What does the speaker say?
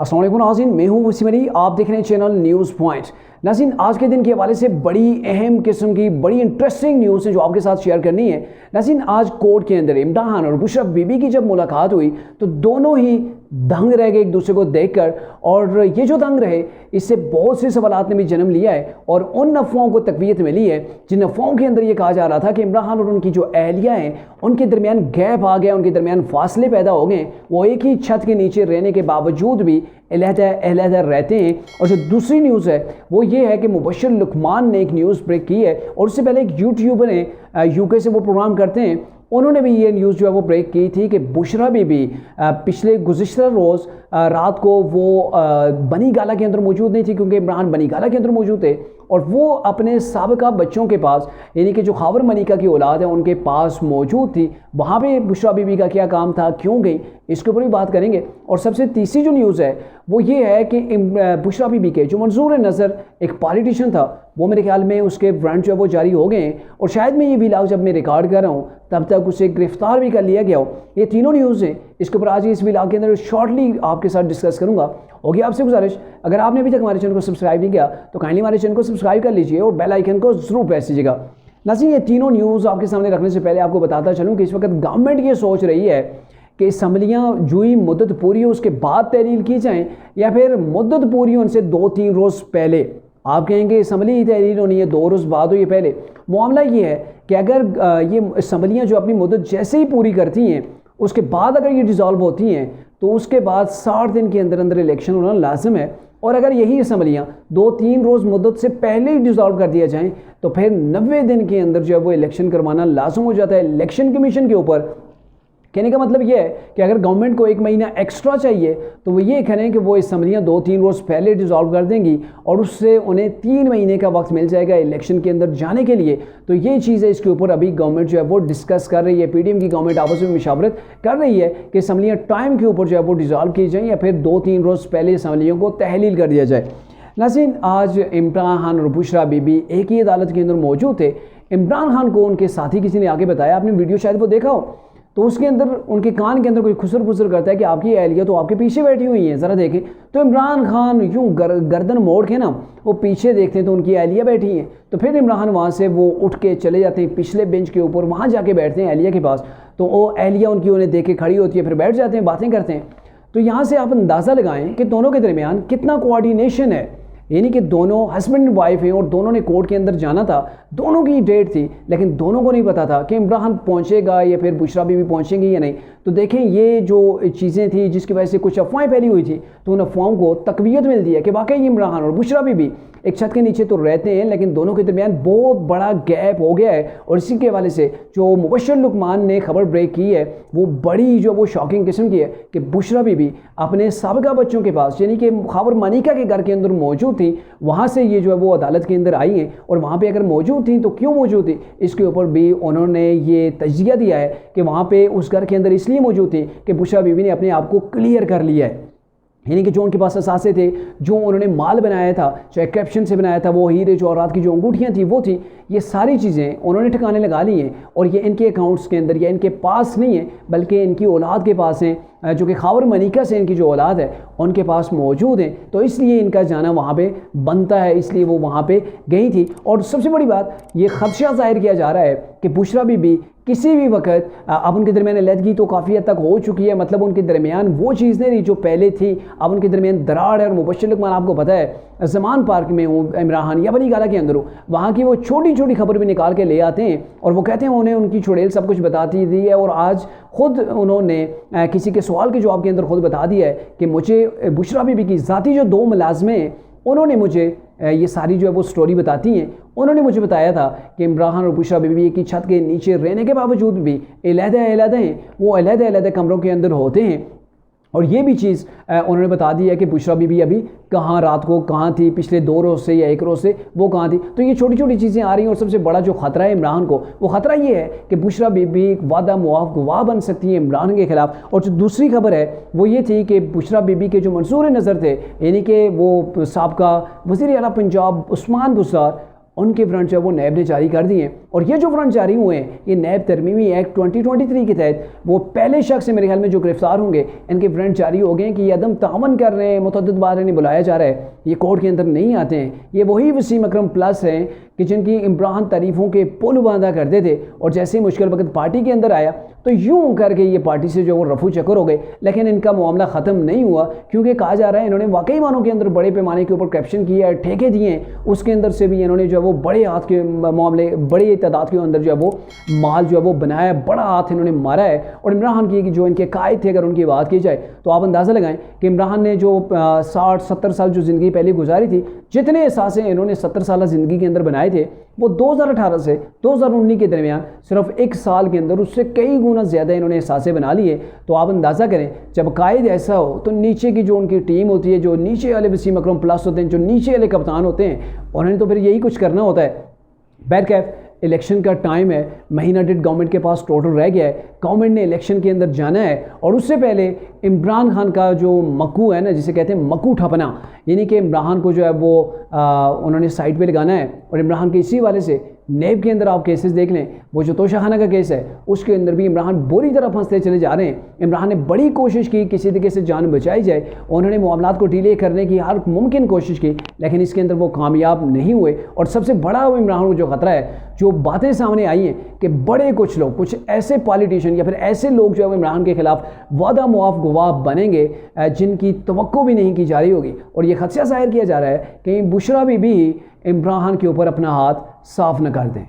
अस्सलाम वालेकुम नाज़रीन, मैं हूँ वसीम अली। आप देख रहे हैं चैनल न्यूज़ पॉइंट। नाज़रीन, आज के दिन के हवाले से बड़ी अहम किस्म की बड़ी इंटरेस्टिंग न्यूज़ है जो आपके साथ शेयर करनी है। नाज़रीन, आज कोर्ट के अंदर इमरान खान और बुशरा बीबी की जब मुलाकात हुई तो दोनों ही दंग रह गए एक दूसरे को देखकर, और ये जो दंग रहे इससे बहुत से सवालात ने भी जन्म लिया है और उन अफवाहों को तकवीत मिली है जिन अफवाहों के अंदर ये कहा जा रहा था कि इमरान खान और उनकी जो अहलिया हैं उनके दरमियान गैप आ गया, उनके दरमियान फासले पैदा हो गए, वो एक ही छत के नीचे रहने के बावजूद भी अलहदा रहते हैं। और जो दूसरी न्यूज़ है वो ये है कि मुबशर लुकमान ने एक न्यूज़ ब्रेक की है, और उससे पहले एक यूट्यूबर ने यूके से वो प्रोग्राम करते हैं, उन्होंने भी ये न्यूज़ जो है वो ब्रेक की थी कि बुशरा बीबी पिछले गुज़िश्ता रोज़ रात को वो बनी गाला के अंदर मौजूद नहीं थी, क्योंकि इमरान बनी गाला के अंदर मौजूद थे और वो अपने साबिका बच्चों के पास, यानी कि जो खावर मलिका की औलाद है उनके पास मौजूद थी। वहाँ पे बुशरा बीबी का क्या काम था, क्यों गई, इसके ऊपर भी बात करेंगे। और सबसे तीसरी जो न्यूज़ है वो ये है कि बुशरा बीबी के जो मंजूर नज़र एक पॉलिटिशियन था, वो मेरे ख्याल में उसके वारंट जो है वो जारी हो गए हैं, और शायद मैं ये व्लॉग जब मैं रिकॉर्ड कर रहा हूँ तब तक उसे गिरफ्तार भी कर लिया गया हो। ये तीनों न्यूज़ हैं, इसके ऊपर आज इस व्लॉग के अंदर शॉर्टली आपके साथ डिस्कस करूँगा। होगी आपसे गुजारिश, अगर आपने अभी तक हमारे चैनल को सब्सक्राइब नहीं किया तो काइंडली हमारे चैनल को सब्सक्राइब कर लीजिए और बेल आइकन को ज़रूर प्रेस कीजिएगा। नाज़रीन, ये तीनों न्यूज़ आपके सामने रखने से पहले आपको बताता चलूँ कि इस वक्त गवर्नमेंट ये सोच रही है कि असम्बलियाँ जो ही मुद्दत पूरी हो उसके बाद तहलील की जाएँ, या फिर मुद्दत पूरी होने से 2-3 रोज़ पहले। आप कहेंगे असम्बली ही तहलील होनी है, 2 रोज़ बाद हो या पहले। मामला ये है कि अगर ये असम्बलियाँ जो अपनी मुद्दत जैसे ही पूरी करती हैं उसके बाद अगर ये डिज़ोल्व होती हैं तो उसके बाद 60 दिन के अंदर अंदर इलेक्शन होना लाजिम है, और अगर यही असम्बलियाँ 2-3 रोज़ मुद्दत से पहले ही डिज़ोल्व कर दिया जाएँ तो फिर 90 दिन के अंदर जो है वो इलेक्शन करवाना लाजिम हो जाता है इलेक्शन कमीशन के ऊपर। कहने का मतलब ये है कि अगर गवर्नमेंट को 1 महीना एक्स्ट्रा चाहिए तो वो ये कह रहे हैं कि वो असम्बलियाँ 2-3 रोज़ पहले डिज़ोल्व कर देंगी और उससे उन्हें 3 महीने का वक्त मिल जाएगा इलेक्शन के अंदर जाने के लिए। तो ये चीज़ है, इसके ऊपर अभी गवर्नमेंट जो है वो डिस्कस कर रही है, PDM की गवर्नमेंट आपस में मशावरत कर रही है कि असम्बलियाँ टाइम के ऊपर जो है वो डिज़ोल्व की जाएँ या फिर 2-3 रोज़ पहले असम्बलियों को तहलील कर दिया जाए। नाज़रीन, आज इमरान खान और बुशरा बीबी एक ही अदालत के अंदर मौजूद थे। इमरान खान को उनके साथी किसी ने आगे बताया, आपने वीडियो शायद वो देखा हो, तो उसके अंदर उनके कान के अंदर कोई खुसर फुसर करता है कि आपकी अहलिया तो आपके पीछे बैठी हुई है, ज़रा देखें। तो इमरान खान यूँ गर्दन मोड़ के ना वो पीछे देखते हैं तो उनकी अहलिया बैठी हैं। तो फिर इमरान खान वहाँ से वो उठ के चले जाते हैं पिछले बेंच के ऊपर, वहाँ जाके बैठते हैं अहलिया के पास। तो वो अहलिया उनकी उन्हें देख के खड़ी होती है, फिर बैठ जाते हैं, बातें करते हैं। तो यहाँ से आप अंदाज़ा लगाएं कि दोनों के दरमियान कितना कोऑर्डिनेशन है, यानी कि दोनों हस्बैंड एंड वाइफ हैं और दोनों ने कोर्ट के अंदर जाना था, दोनों की डेट थी, लेकिन दोनों को नहीं पता था कि इमरान पहुंचेगा या फिर बुशरा बीबी पहुंचेंगी या नहीं। तो देखें, ये जो चीज़ें थी जिसकी वजह से कुछ अफवाहें फैली हुई थी, तो उन अफवाहों को तकवीत मिलती है कि वाकई इमरान और बुशरा बीबी एक छत के नीचे तो रहते हैं, लेकिन दोनों के दरमियान बहुत बड़ा गैप हो गया है। और इसी के हवाले से जो मुबशर लुकमान ने खबर ब्रेक की है वो बड़ी जो वो शॉकिंग किस्म की है कि बुशरा बीबी अपने साबिका बच्चों के पास, यानी कि खावर मलिका के घर के अंदर मौजूद थी, वहाँ से ये जो है वो अदालत के अंदर आई हैं। और वहाँ पे अगर मौजूद थी तो क्यों मौजूद थी, इसके ऊपर भी उन्होंने ये तजिया दिया है कि वहाँ पे उस घर के अंदर इसलिए मौजूद थी कि बुशरा बीबी ने अपने आप को क्लियर कर लिया है, यानी कि जो उनके पास असासे थे, जो उन्होंने माल बनाया था, चाहे कैप्शन से बनाया था, वो हीरे जवाहरात की जो अंगूठियाँ थी वो थी, ये सारी चीज़ें उन्होंने ठिकाने लगा ली हैं। और ये इनके अकाउंट्स के अंदर या इनके पास नहीं है, बल्कि इनकी औलाद के पास हैं, जो कि खावर मलिका से इनकी जो औलाद है उनके पास मौजूद हैं। तो इसलिए इनका जाना वहाँ पे बनता है, इसलिए वो वहाँ पे गई थी। और सबसे बड़ी बात, ये खदशा जाहिर किया जा रहा है कि बुशरा बीबी किसी भी वक्त, अब उनके दरमियान अलहदगी तो काफ़ी हद तक हो चुकी है, मतलब उनके दरमियान वो चीज़ नहीं रही जो पहले थी, अब उनके दरमियान दरार है। और मुबशर लुकमान आपको पता है ज़मान पार्क में हूँ, इमरान खान या बनी गाला के अंदर हूँ, वहाँ की वो छोटी छोटी खबर भी निकाल के ले आते हैं और वो कहते हैं उन्हें उनकी चुड़ैल सब कुछ बताती दी है। और आज ख़ुद उन्होंने किसी के सवाल के जवाब के अंदर ख़ुद बता दिया है कि मुझे बुशरा बीबी की ज़ाती जो 2 मुलाजमें हैं उन्होंने मुझे ये सारी जो है वो स्टोरी बताती हैं। उन्होंने मुझे बताया था कि इमरान खान और बुशरा बीबी एक ही छत के नीचे रहने के बावजूद भी अलहदा हैं, वो अलहदा कमरों के अंदर होते हैं। और ये भी चीज़ उन्होंने बता दी है कि बुशरा बीबी अभी कहाँ, रात को कहाँ थी, पिछले 2 रोज़ से या 1 रोज़ से वो कहाँ थी। तो ये छोटी छोटी चीज़ें आ रही हैं। और सबसे बड़ा जो ख़तरा है इमरान को, वो ख़तरा ये है कि बुशरा बीबी एक वादा मुआफ़ गवाह बन सकती है इमरान के ख़िलाफ़। और जो दूसरी खबर है वो ये थी कि बुशरा बीबी के जो मंसूर नज़र थे, यानी कि वो साबका वज़ीर आला पंजाब उस्मान बुज़दार, उनके वारंट जो है वो नैब ने जारी कर दिए हैं। और ये जो वारंट जारी हुए हैं ये नैब तरमीमी एक्ट 2023 के तहत वो पहले शख्स है मेरे ख्याल में जो गिरफ्तार होंगे, इनके वारंट जारी हो गए हैं कि ये अदम तावन कर रहे हैं, मुतअद्दिद बार इन्हें बुलाया जा रहा है, ये कोर्ट के अंदर नहीं आते हैं। ये वही वसीम अकरम प्लस हैं कि जिनकी इमरान तारीफ़ों के पुल बांधा करते थे और जैसे ही मुश्किल वक्त पार्टी के अंदर आया तो यूं करके ये पार्टी से जो वो रफू चक्कर हो गए। लेकिन इनका मामला ख़त्म नहीं हुआ क्योंकि कहा जा रहा है इन्होंने वाकई मानों के अंदर बड़े पैमाने के ऊपर करप्शन किया है, ठेके दिए हैं, उसके अंदर से भी इन्होंने जो है वो बड़े हाथ के मामले, बड़ी तादाद के अंदर जो है वो माल जो है वो बनाया, बड़ा हाथ इन्होंने मारा है। और इमरान की जो इनके कायद थे अगर उनकी बात की जाए तो आप अंदाज़ा लगाएं कि इमरान ने जो 60-70 साल जो ज़िंदगी पहले गुजारी थी, जितने एहसासे इन्होंने 70 साल ज़िंदगी के अंदर बनाए थे वो 2018 से 2019 के दरमियान सिर्फ 1 साल के अंदर उससे कई गुना ज़्यादा इन्होंने एहसासे बना लिए। तो आप अंदाज़ा करें जब कायद ऐसा हो तो नीचे की जो उनकी टीम होती है, जो नीचे वाले वसीम अकरम प्लस होते हैं, जो नीचे वाले कप्तान होते हैं, उन्होंने तो फिर यही कुछ करना होता है। बैरकैफ इलेक्शन का टाइम है, महीना डेढ़ गवर्नमेंट के पास टोटल रह गया है, गवर्नमेंट ने इलेक्शन के अंदर जाना है और उससे पहले इमरान खान का जो मकू है ना, जिसे कहते हैं मकू ठपना, यानी कि इमरान को जो है वो उन्होंने साइड पे लगाना है। और इमरान के इसी वाले से नेब के अंदर आप केसेस देख लें, वो जो तोशाखाना का केस है उसके अंदर भी इमरान बुरी तरह फंसते चले जा रहे हैं। इमरान ने बड़ी कोशिश की किसी तरीके से जान बचाई जाए, उन्होंने मामलात को डिले करने की हर मुमकिन कोशिश की, लेकिन इसके अंदर वो कामयाब नहीं हुए। और सबसे बड़ा वो इमरान को जो ख़तरा है, जो बातें सामने आई हैं कि बड़े कुछ लोग, कुछ ऐसे पॉलिटिशियन या फिर ऐसे लोग जो है इमरान के खिलाफ वादा मुआफ गवाह बनेंगे जिनकी तवक्को भी नहीं की जा रही होगी। और ये खदशा ज़ाहिर किया जा रहा है कि बुशरा भी इमरान के ऊपर अपना हाथ साफ न कर दें।